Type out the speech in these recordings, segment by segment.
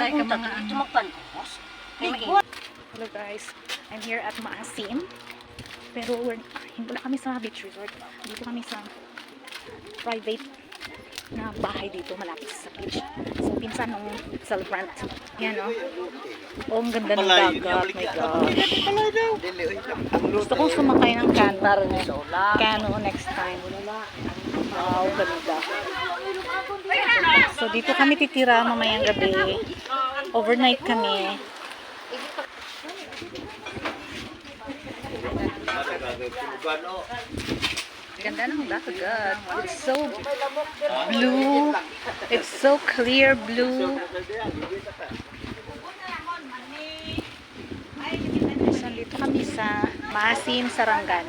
Ay, ka mga Hello guys, I'm here at Maasim. Pero wala kami sa beach resort. Dito kami sa private na bahay dito malapit sa beach. So pinsan ng celebrant. Yan o. Oh, ang ganda ng dagat. My gosh. Gusto kong sumakay ng canoe next time. Wow, ganda. So dito kami titira mamayang gabi. Overnight kami. Ganda ng dagat. It's so blue. It's so clear blue. So dito kami sa Maasim, Sarangan.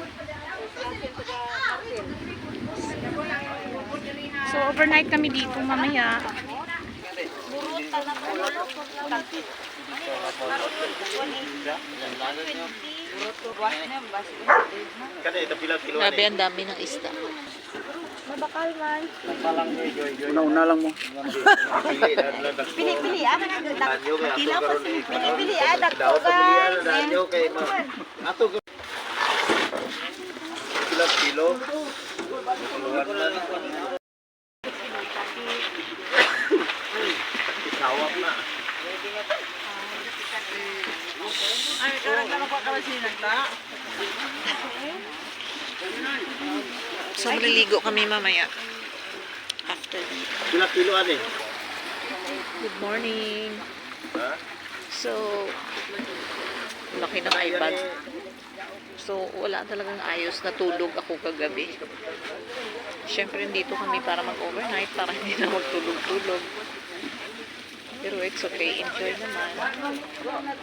So overnight kami dito mamaya. Grabe, ang dami ng isda. Mabakal man. Una lang mo. Pili-pili, aman ang dagat. Matinaw pa si pili-pili, dagtugan. Kilo. Isawap na. Ay, karang ka magpakawasin nagta. So, maliligo kami mamaya. After. Kilo ani. Good morning. So, laki ng iPad. So, wala talagang ayos na tulog ako kagabi. Siyempre, dito kami para mag-overnight, para hindi na magtulog-tulog. Pero it's okay, enjoy naman.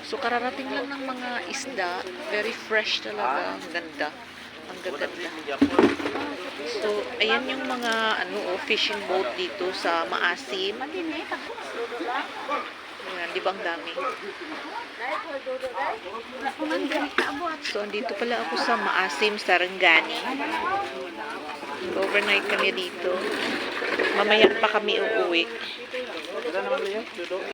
So, kararating lang ng mga isda. Very fresh talaga. Ang ganda. Ang gaganda. So, ayan yung mga fishing boat dito sa Maasim. Ayan, di ba ang dami? So, andito pala ako sa Maasim, Sarangani. Overnight kami dito. Mamaya pa kami uuwi.